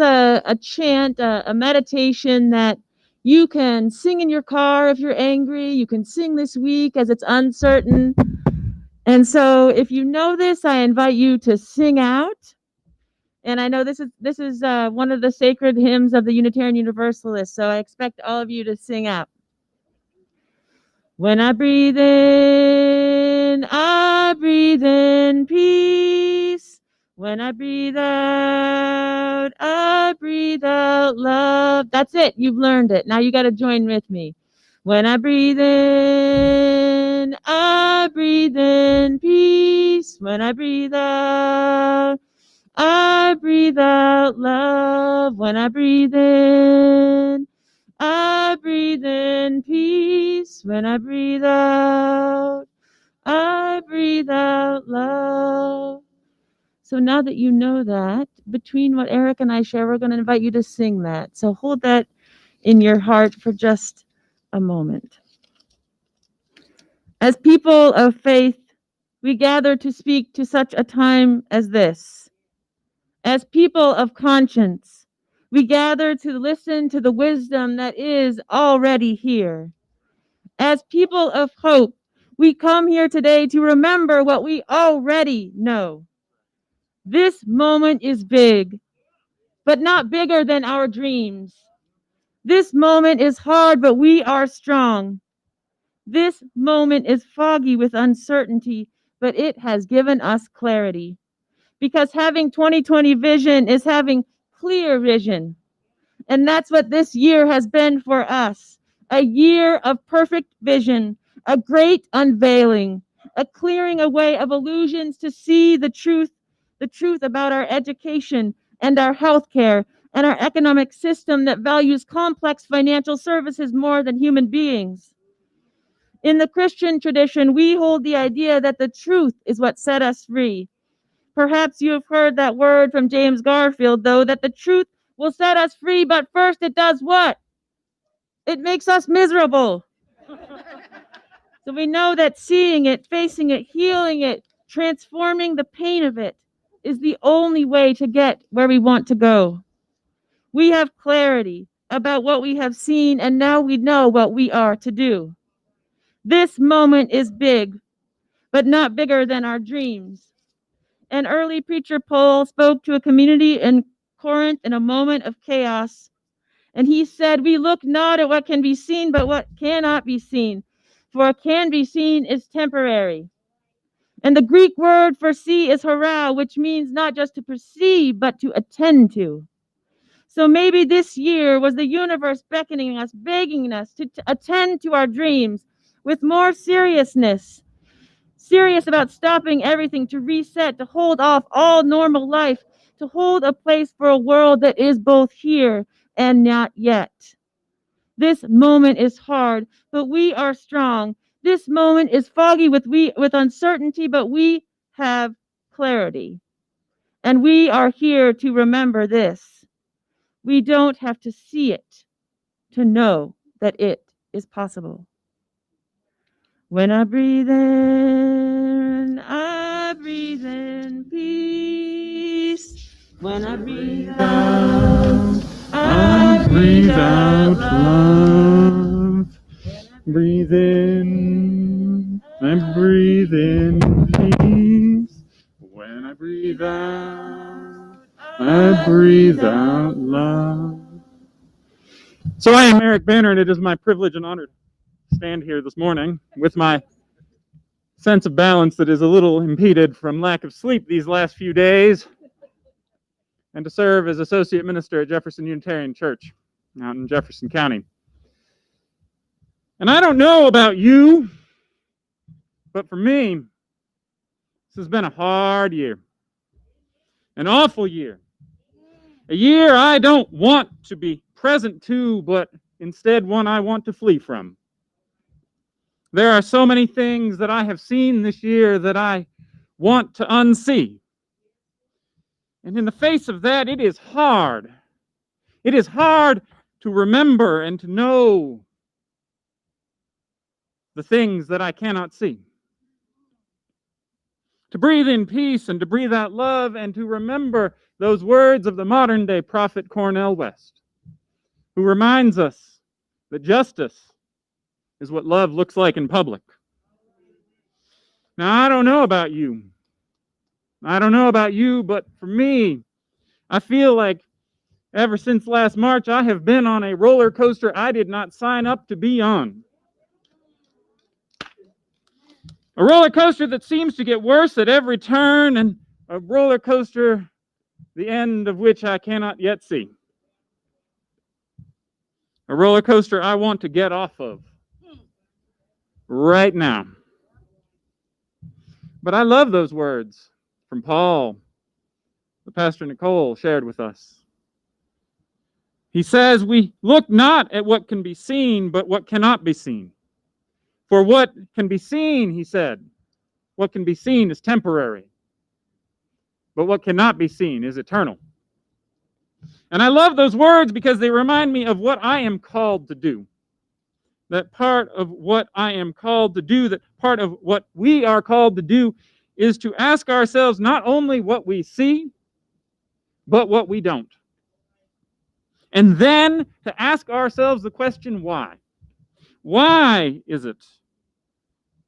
a chant, a meditation that you can sing in your car if you're angry. You can sing this week as it's uncertain. And so if you know this, I invite you to sing out. And I know this is one of the sacred hymns of the Unitarian Universalists, so I expect all of you to sing out. When I breathe in peace. When I breathe out love. That's it. You've learned it. Now you got to join with me. When I breathe in peace. When I breathe out love. When I breathe in peace. When I breathe out love. So now that you know that, between what Eric and I share, we're going to invite you to sing that. So hold that in your heart for just a moment. As people of faith, we gather to speak to such a time as this. As people of conscience, we gather to listen to the wisdom that is already here. As people of hope, we come here today to remember what we already know. This moment is big, but not bigger than our dreams. This moment is hard, but we are strong. This moment is foggy with uncertainty, but it has given us clarity. Because having 2020 vision is having clear vision. And that's what this year has been for us. A year of perfect vision, a great unveiling, a clearing away of illusions to see the truth about our education and our healthcare and our economic system that values complex financial services more than human beings. In the Christian tradition, we hold the idea that the truth is what set us free. Perhaps you have heard that word from James Garfield, though, that the truth will set us free, but first it does what? It makes us miserable. So we know that seeing it, facing it, healing it, transforming the pain of it is the only way to get where we want to go. We have clarity about what we have seen, and now we know what we are to do. This moment is big, but not bigger than our dreams. An early preacher, Paul, spoke to a community in Corinth in a moment of chaos. And he said, we look not at what can be seen, but what cannot be seen. For what can be seen is temporary. And the Greek word for see is hora, which means not just to perceive, but to attend to. So maybe this year was the universe beckoning us, begging us to attend to our dreams with more seriousness. Serious about stopping everything, to reset, to hold off all normal life, to hold a place for a world that is both here and not yet. This moment is hard, but we are strong. This moment is foggy with uncertainty, but we have clarity. And we are here to remember this. We don't have to see it to know that it is possible. When I breathe in peace. When I breathe out, I breathe out love. Breathe in, I breathe in peace. When I breathe out, I breathe out love. So I am Eric Banner, and it is my privilege and honor to stand here this morning with my sense of balance that is a little impeded from lack of sleep these last few days, and to serve as associate minister at Jefferson Unitarian Church out in Jefferson County. And I don't know about you, but for me, this has been a hard year, an awful year, a year I don't want to be present to, but instead one I want to flee from. There are so many things that I have seen this year that I want to unsee. And in the face of that, it is hard. It is hard to remember and to know the things that I cannot see. To breathe in peace and to breathe out love and to remember those words of the modern day prophet Cornel West, who reminds us that justice is what love looks like in public. Now, I don't know about you. But for me, I feel like ever since last March, I have been on a roller coaster I did not sign up to be on. A roller coaster that seems to get worse at every turn, and a roller coaster the end of which I cannot yet see. A roller coaster I want to get off of right now. But I love those words from Paul that Pastor Nicole shared with us. He says, we look not at what can be seen, but what cannot be seen. For what can be seen, he said, what can be seen is temporary. But what cannot be seen is eternal. And I love those words because they remind me of what I am called to do. That part of what I am called to do, that part of what we are called to do, is to ask ourselves not only what we see, but what we don't. And then to ask ourselves the question, why? Why is it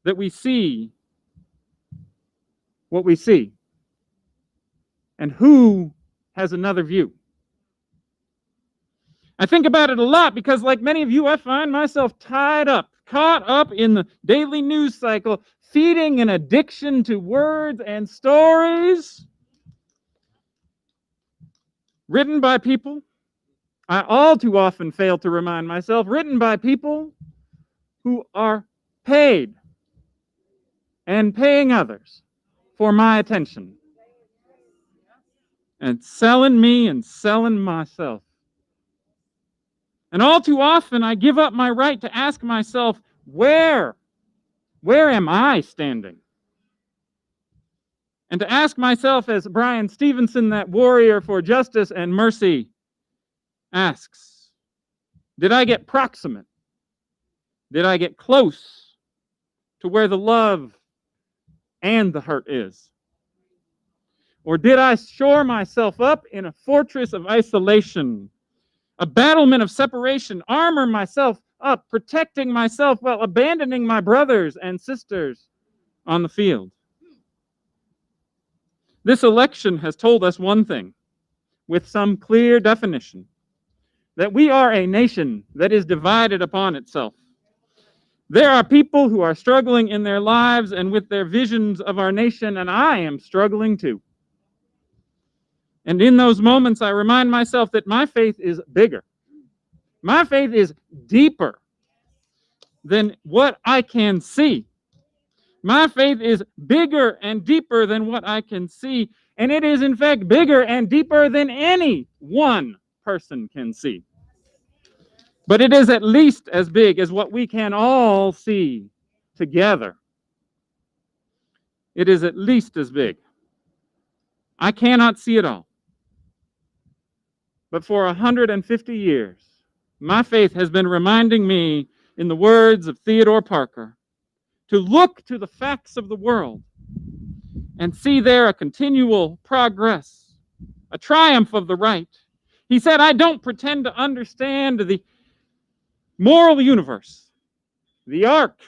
that we see what we see? And who has another view? I think about it a lot because, like many of you, I find myself caught up in the daily news cycle, feeding an addiction to words and stories written by people I all too often fail to remind myself, written by people who are paid and paying others for my attention and selling me and selling myself. And all too often I give up my right to ask myself, where am I standing? And to ask myself, as Brian Stevenson, that warrior for justice and mercy, asks, did I get proximate? Did I get close to where the love and the hurt is? Or did I shore myself up in a fortress of isolation, a battlement of separation, armor myself up, protecting myself while abandoning my brothers and sisters on the field? This election has told us one thing with some clear definition, that we are a nation that is divided upon itself. There are people who are struggling in their lives and with their visions of our nation, and I am struggling too. And in those moments, I remind myself that my faith is bigger. My faith is deeper than what I can see. My faith is bigger and deeper than what I can see, and it is in fact bigger and deeper than any one person can see. But it is at least as big as what we can all see together. It is at least as big. I cannot see it all. But for 150 years, my faith has been reminding me, in the words of Theodore Parker, to look to the facts of the world and see there a continual progress, a triumph of the right. He said, I don't pretend to understand the moral universe. The arc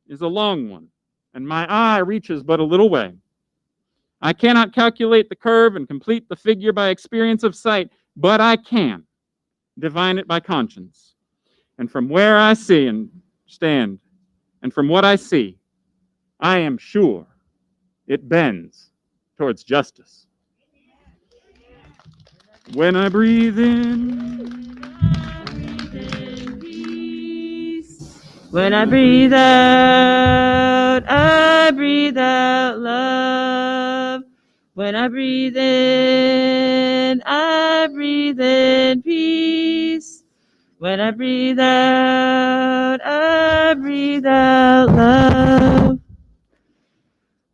is a long one, and my eye reaches but a little way. I cannot calculate the curve and complete the figure by experience of sight, but I can divine it by conscience. And from where I see and stand, and from what I see, I am sure it bends towards justice. When I breathe in, when I breathe out love. When I breathe in peace. When I breathe out love.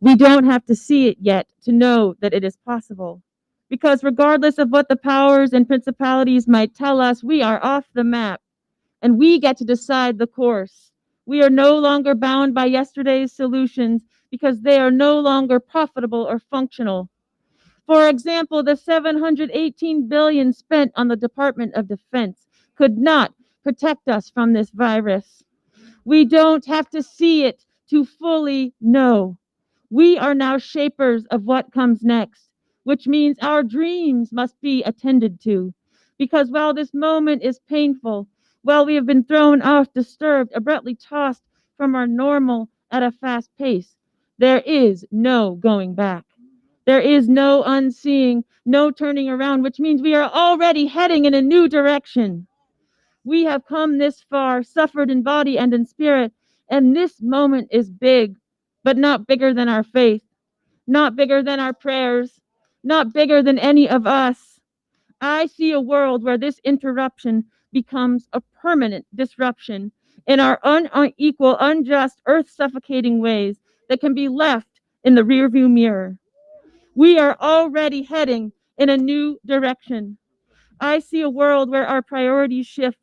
We don't have to see it yet to know that it is possible. Because regardless of what the powers and principalities might tell us, we are off the map. And we get to decide the course. We are no longer bound by yesterday's solutions because they are no longer profitable or functional. For example, the $718 billion spent on the Department of Defense could not protect us from this virus. We don't have to see it to fully know. We are now shapers of what comes next, which means our dreams must be attended to. Because while this moment is painful, while we have been thrown off, disturbed, abruptly tossed from our normal at a fast pace, there is no going back. There is no unseeing, no turning around, which means we are already heading in a new direction. We have come this far, suffered in body and in spirit, and this moment is big, but not bigger than our faith, not bigger than our prayers, not bigger than any of us. I see a world where this interruption becomes a permanent disruption in our unequal, unjust, earth suffocating ways that can be left in the rearview mirror. We are already heading in a new direction. I see a world where our priorities shift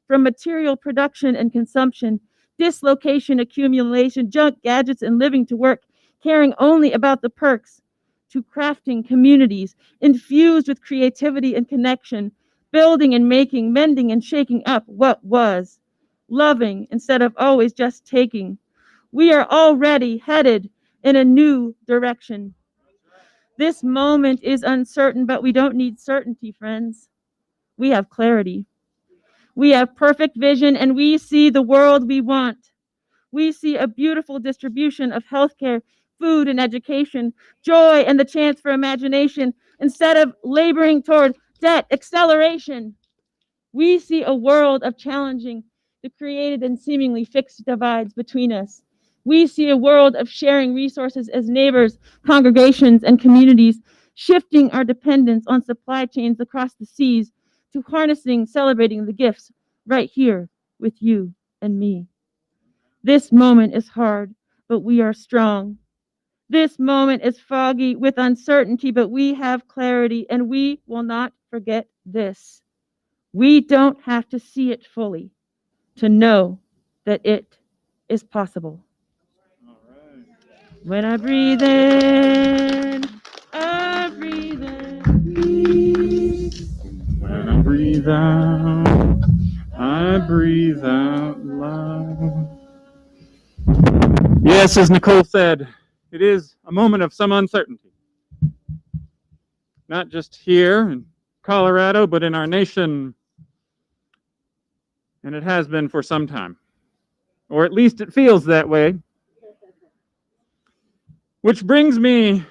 from material production and consumption, dislocation, accumulation, junk, gadgets, and living to work, caring only about the perks, to crafting communities infused with creativity and connection, building and making, mending and shaking up what was, loving instead of always just taking. We are already headed in a new direction. This moment is uncertain, but we don't need certainty, friends. We have clarity. We have perfect vision, and we see the world we want. We see a beautiful distribution of healthcare, food, and education, joy, and the chance for imagination instead of laboring toward debt acceleration. We see a world of challenging the created and seemingly fixed divides between us. We see a world of sharing resources as neighbors, congregations, and communities, shifting our dependence on supply chains across the seas to harnessing, celebrating the gifts right here with you and me. This moment is hard, but we are strong. This moment is foggy with uncertainty, but we have clarity, and we will not forget this. We don't have to see it fully to know that it is possible. When I breathe in, I breathe in. When I breathe out, I breathe out loud. Yes, as Nicole said, it is a moment of some uncertainty. Not just here in Colorado, but in our nation. And it has been for some time. Or at least it feels that way. Which brings me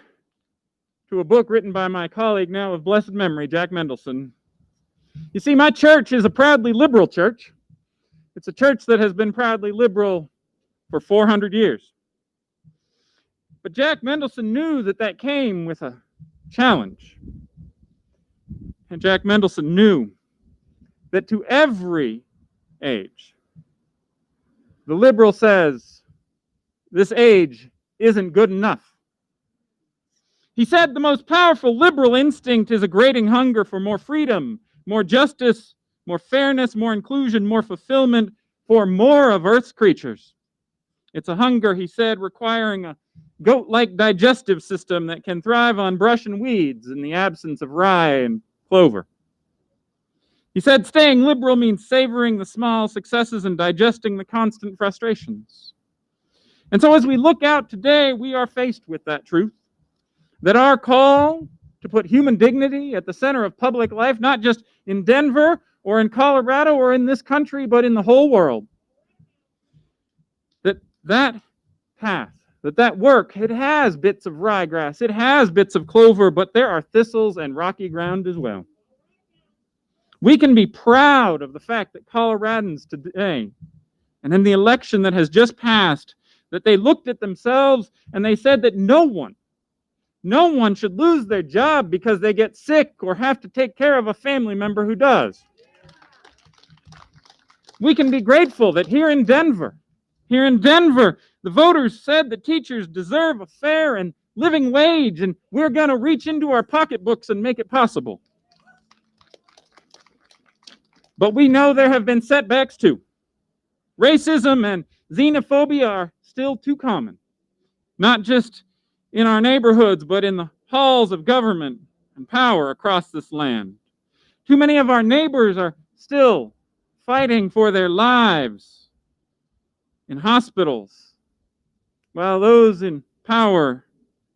to a book written by my colleague now of blessed memory, Jack Mendelson. You see, my church is a proudly liberal church. It's a church that has been proudly liberal for 400 years. But Jack Mendelson knew that that came with a challenge. And Jack Mendelson knew that to every age, the liberal says, this age isn't good enough. He said the most powerful liberal instinct is a grating hunger for more freedom, more justice, more fairness, more inclusion, more fulfillment, for more of Earth's creatures. It's a hunger, he said, requiring a goat-like digestive system that can thrive on brush and weeds in the absence of rye and clover. He said staying liberal means savoring the small successes and digesting the constant frustrations. And so as we look out today, we are faced with that truth, that our call to put human dignity at the center of public life, not just in Denver or in Colorado or in this country, but in the whole world, that path, that work, it has bits of ryegrass, it has bits of clover, but there are thistles and rocky ground as well. We can be proud of the fact that Coloradans today, and in the election that has just passed, that they looked at themselves and they said that no one should lose their job because they get sick or have to take care of a family member who does. We can be grateful that here in Denver, the voters said that teachers deserve a fair and living wage, and we're going to reach into our pocketbooks and make it possible. But we know there have been setbacks too. Racism and xenophobia are still too common, not just in our neighborhoods, but in the halls of government and power across this land. Too many of our neighbors are still fighting for their lives in hospitals, while those in power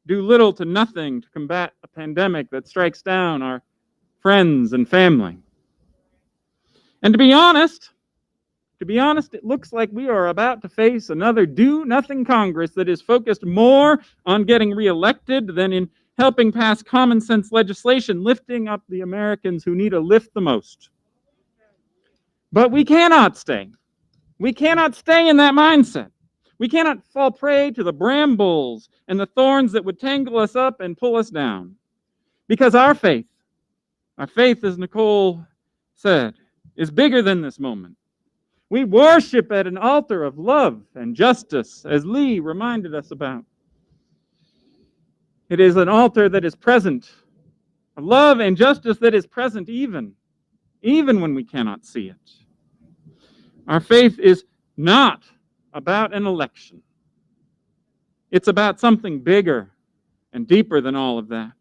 do little to nothing to combat a pandemic that strikes down our friends and family. And to be honest, it looks like we are about to face another do-nothing Congress that is focused more on getting reelected than in helping pass common sense legislation, lifting up the Americans who need a lift the most. But we cannot stay. We cannot stay in that mindset. We cannot fall prey to the brambles and the thorns that would tangle us up and pull us down. Because our faith, as Nicole said, is bigger than this moment. We worship at an altar of love and justice, as Lee reminded us about. It is an altar that is present, a love and justice that is present even when we cannot see it. Our faith is not about an election. It's about something bigger and deeper than all of that.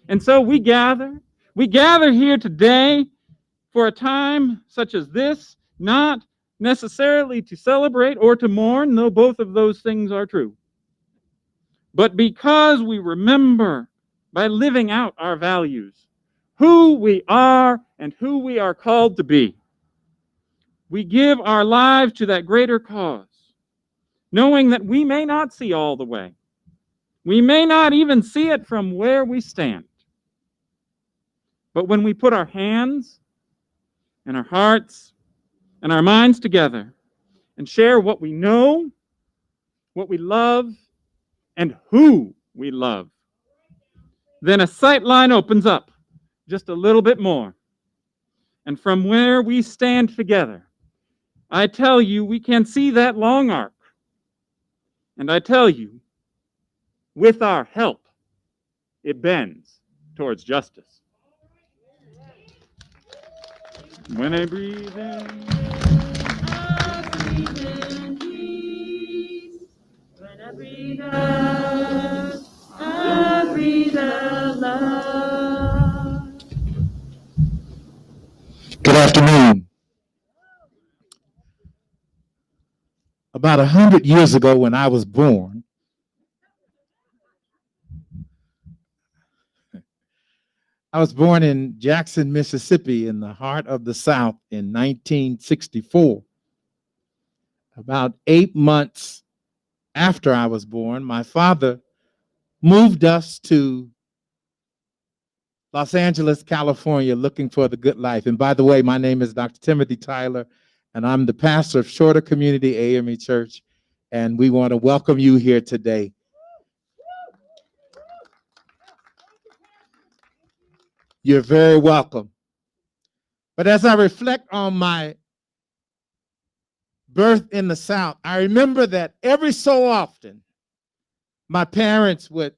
And so we gather here today for a time such as this, not necessarily to celebrate or to mourn, though both of those things are true, but because we remember by living out our values who we are and who we are called to be. We give our lives to that greater cause, knowing that we may not see all the way. We may not even see it from where we stand. But when we put our hands and our hearts and our minds together and share what we know, what we love, and who we love, then a sight line opens up just a little bit more. And from where we stand together, I tell you, we can see that long arc. And I tell you, with our help, it bends towards justice. When I breathe in, peace. When I breathe out, I breathe out love. Good afternoon. About 100 years ago, when I was born, in Jackson, Mississippi, in the heart of the South in 1964. About 8 months after I was born, my father moved us to Los Angeles, California, looking for the good life. And by the way, my name is Dr. Timothy Tyler, and I'm the pastor of Shorter Community AME Church, and we want to welcome you here today. You're very welcome. But as I reflect on my birth in the South, I remember that every so often, my parents would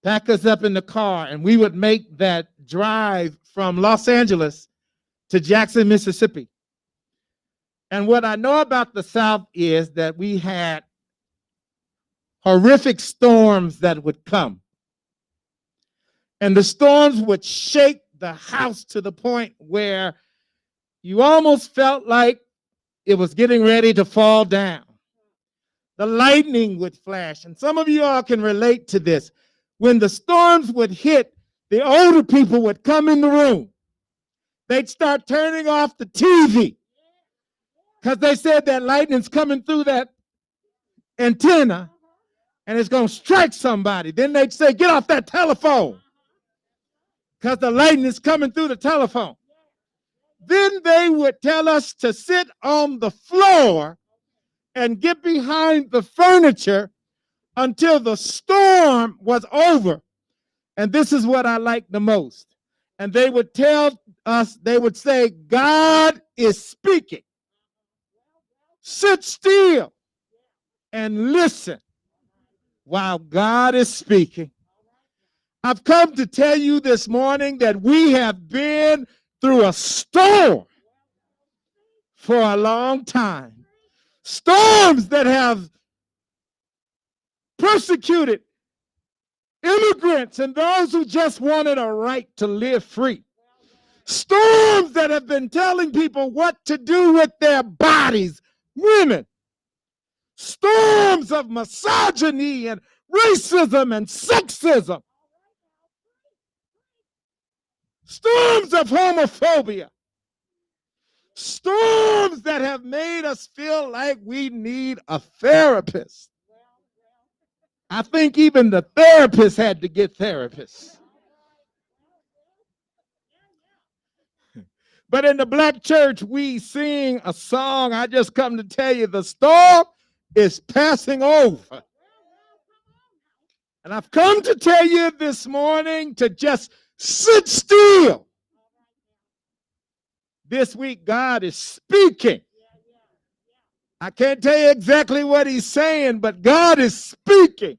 pack us up in the car and we would make that drive from Los Angeles to Jackson, Mississippi. And what I know about the South is that we had horrific storms that would come. And the storms would shake the house to the point where you almost felt like it was getting ready to fall down. The lightning would flash, and some of you all can relate to this. When the storms would hit, the older people would come in the room. They'd start turning off the TV because they said that lightning's coming through that antenna and it's going to strike somebody. Then they'd say, get off that telephone because the lightning is coming through the telephone. Then they would tell us to sit on the floor and get behind the furniture until the storm was over. And this is what I like the most. And they would tell us, they would say, God is speaking. Sit still and listen while God is speaking. I've come to tell you this morning that we have been through a storm for a long time. Storms that have persecuted immigrants and those who just wanted a right to live free. Storms that have been telling people what to do with their bodies, women. Storms of misogyny and racism and sexism. Storms of homophobia. Storms that have made us feel like we need a therapist. I think even the therapists had to get therapists. But in the black church, we sing a song. I just come to tell you the storm is passing over. And I've come to tell you this morning to just sit still. This week, God is speaking. I can't tell you exactly what he's saying, but God is speaking.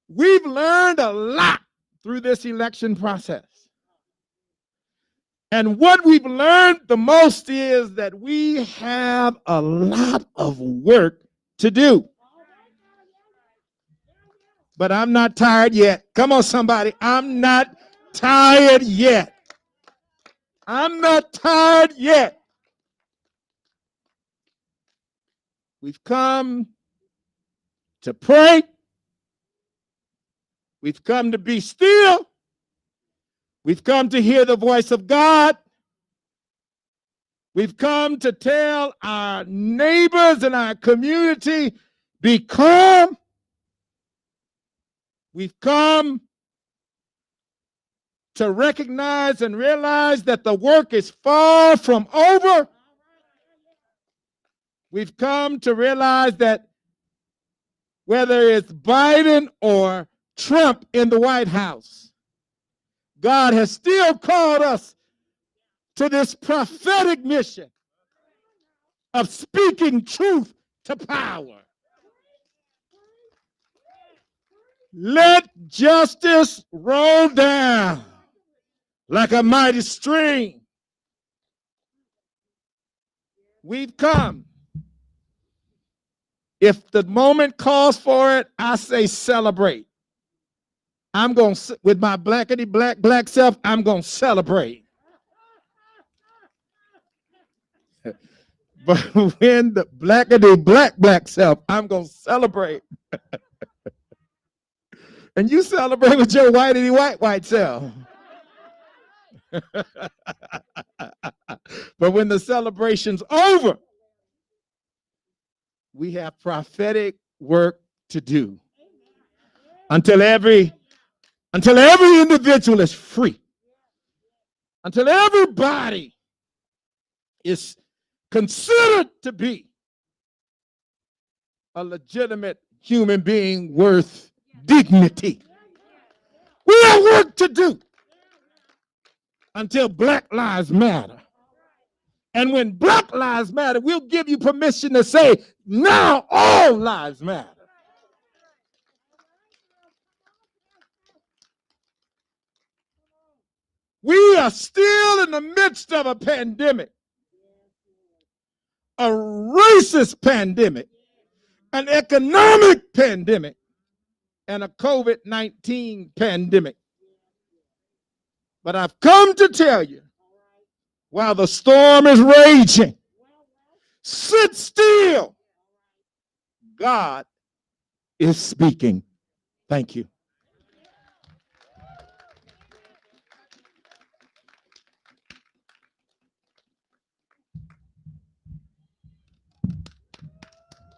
We've learned a lot through this election process. And what we've learned the most is that we have a lot of work to do. But I'm not tired yet. Come on, somebody. I'm not tired yet. I'm not tired yet. We've come to pray. We've come to be still. We've come to hear the voice of God. We've come to tell our neighbors and our community, be calm. We've come to recognize and realize that the work is far from over. We've come to realize that whether it's Biden or Trump in the White House, God has still called us to this prophetic mission of speaking truth to power. Let justice roll down like a mighty stream. We've come. If the moment calls for it, I say celebrate. I'm going to, with my blackity black self, I'm going to celebrate. But when the blackity black self, I'm going to celebrate. And you celebrate with your whitey white self. But when the celebration's over, we have prophetic work to do until every individual is free, until everybody is considered to be a legitimate human being worth dignity. We have work to do until Black Lives Matter. And when Black Lives Matter, we'll give you permission to say, now all lives matter. We are still in the midst of a pandemic, a racist pandemic, an economic pandemic, and a COVID-19 pandemic. But I've come to tell you, while the storm is raging, sit still. God is speaking. Thank you.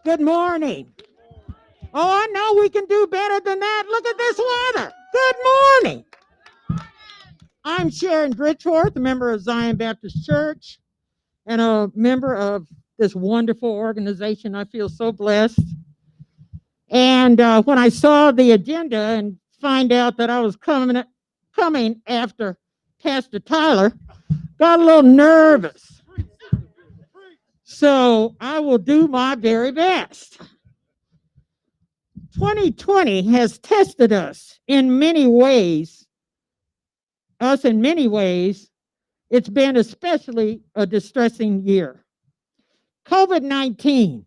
Good morning. Oh, I know we can do better than that. Look at this weather. Good morning. I'm Sharon Bridgeforth, a member of Zion Baptist Church and a member of this wonderful organization. I feel so blessed. And when I saw the agenda and find out that I was coming after Pastor Tyler, got a little nervous. So I will do my very best. 2020 has tested us in many ways. In many ways, it's been especially a distressing year. COVID-19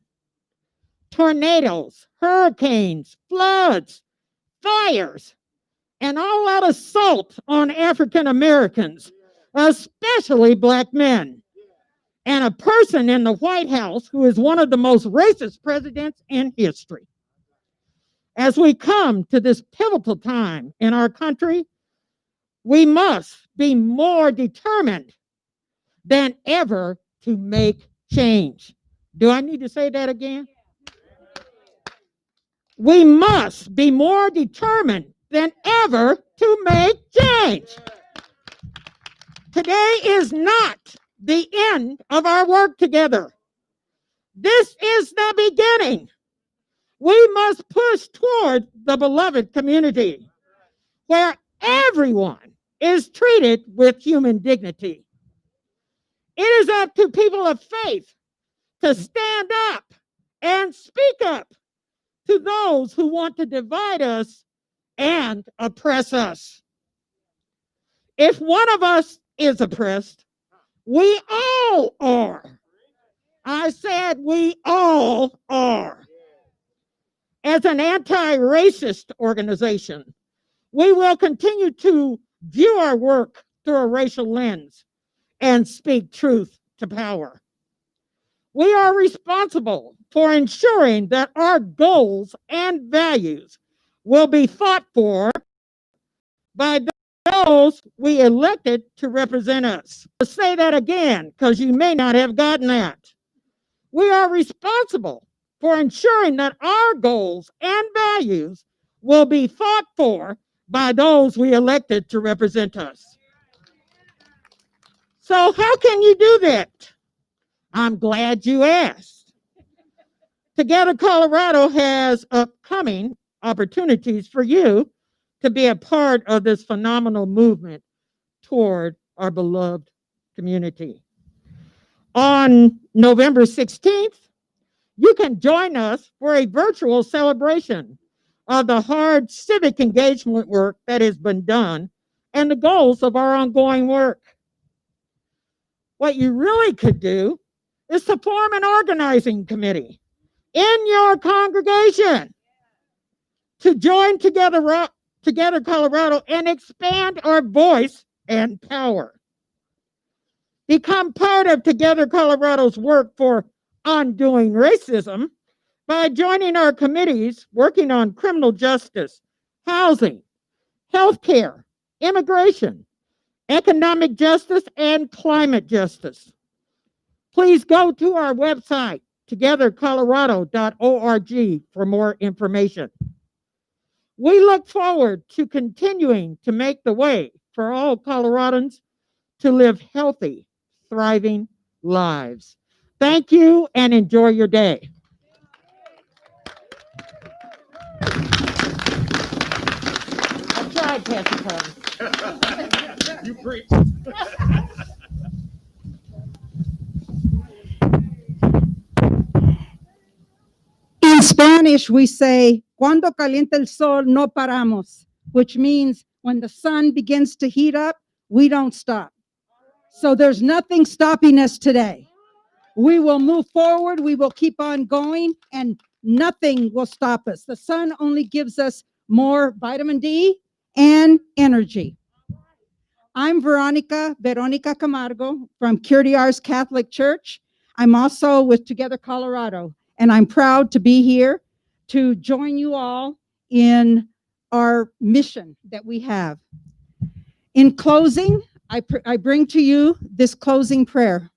tornadoes, hurricanes, floods, fires, and all out assault on African Americans, especially black men, and a person in the White House who is one of the most racist presidents in history. As we come to this pivotal time in our country, we must be more determined than ever to make change. Do I need to say that again? We must be more determined than ever to make change. Today is not the end of our work together. This is the beginning. We must push toward the beloved community where everyone is treated with human dignity. It is up to people of faith to stand up and speak up to those who want to divide us and oppress us. If one of us is oppressed, we all are. I said we all are. As an anti-racist organization, we will continue to view our work through a racial lens and speak truth to power. We are responsible for ensuring that our goals and values will be fought for by those we elected to represent us. I'll say that again because you may not have gotten that. We are responsible for ensuring that our goals and values will be fought for by those we elected to represent us. So how can you do that? I'm glad you asked. Together Colorado has upcoming opportunities for you to be a part of this phenomenal movement toward our beloved community. On November 16th, you can join us for a virtual celebration of the hard civic engagement work that has been done and the goals of our ongoing work. What you really could do is to form an organizing committee in your congregation to join Together Colorado and expand our voice and power. Become part of Together Colorado's work for undoing racism by joining our committees working on criminal justice, housing, healthcare, immigration, economic justice, and climate justice. Please go to our website, togethercolorado.org, for more information. We look forward to continuing to make the way for all Coloradans to live healthy, thriving lives. Thank you and enjoy your day. I tried, Pastor Carter. You preach. In Spanish, we say, cuando calienta el sol, no paramos, which means when the sun begins to heat up, we don't stop. So there's nothing stopping us today. We will move forward, we will keep on going, and nothing will stop us. The sun only gives us more vitamin D and energy. I'm Veronica Camargo from Curtiars Catholic Church. I'm also with Together Colorado, and I'm proud to be here to join you all in our mission that we have. In closing, I bring to you this closing prayer.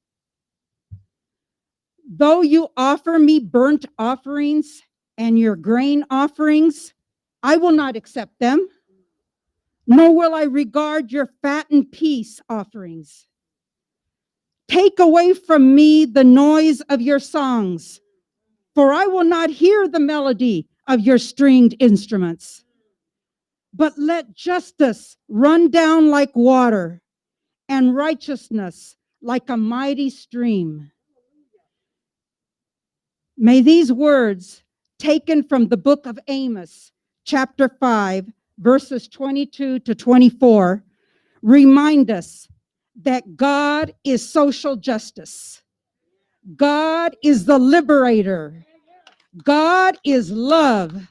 Though you offer me burnt offerings and your grain offerings, I will not accept them, nor will I regard your fat and peace offerings. Take away from me the noise of your songs, for I will not hear the melody of your stringed instruments. But let justice run down like water and righteousness like a mighty stream. May these words, taken from the book of Amos, chapter 5, verses 22 to 24, remind us that God is social justice. God is the liberator. God is love.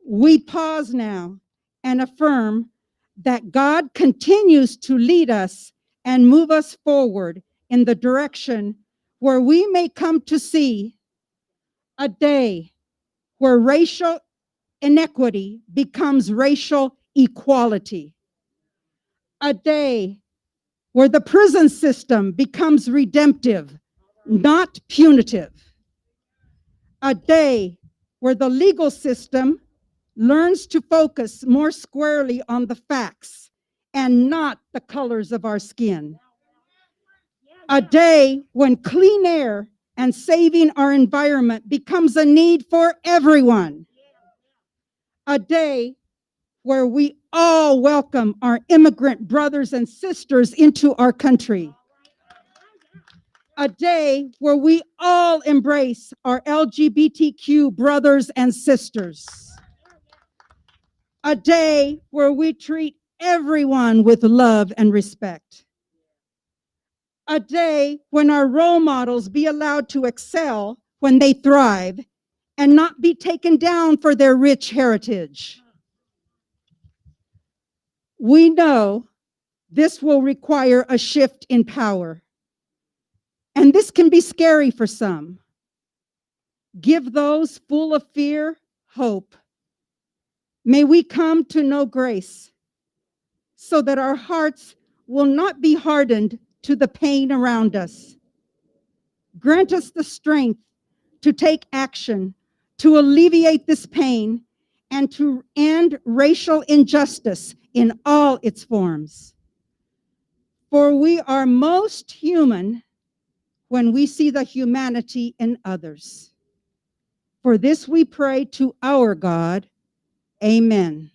We pause now and affirm that God continues to lead us and move us forward in the direction where we may come to see a day where racial inequity becomes racial equality, a day where the prison system becomes redemptive, not punitive, a day where the legal system learns to focus more squarely on the facts and not the colors of our skin. A day when clean air and saving our environment becomes a need for everyone. A day where we all welcome our immigrant brothers and sisters into our country. A day where we all embrace our LGBTQ brothers and sisters. A day where we treat everyone with love and respect. A day when our role models be allowed to excel when they thrive and not be taken down for their rich heritage. We know this will require a shift in power, and this can be scary for some. Give those full of fear hope. May we come to know grace so that our hearts will not be hardened to the pain around us. Grant us the strength to take action to alleviate this pain and to end racial injustice in all its forms. For we are most human when we see the humanity in others. For this we pray to our God. Amen.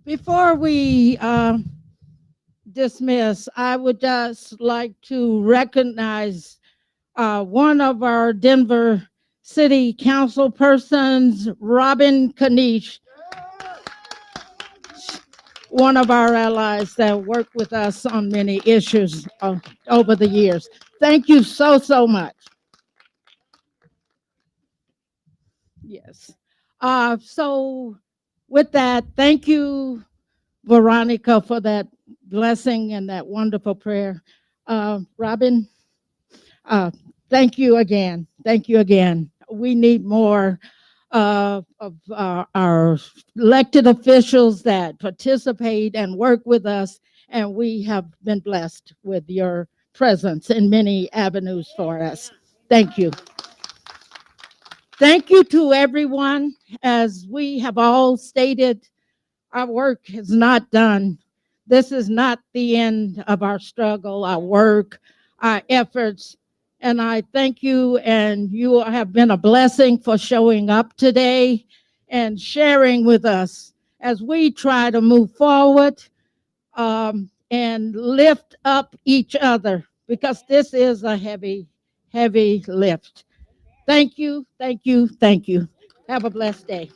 Before we dismiss, I would just like to recognize one of our Denver City Council persons, Robin Kanish, one of our allies that worked with us on many issues over the years. Thank you so, so much. Yes. So with that, thank you, Veronica, for that blessing and that wonderful prayer. Robin, uh, thank you again. Thank you again. We need more of our elected officials that participate and work with us, and we have been blessed with your presence in many avenues for us. Thank you. Thank you to everyone. As we have all stated, our work is not done. This is not the end of our struggle, our work, our efforts. And I thank you, and you have been a blessing for showing up today and sharing with us as we try to move forward and lift up each other, because this is a heavy, heavy lift. Thank you, thank you, thank you. Have a blessed day.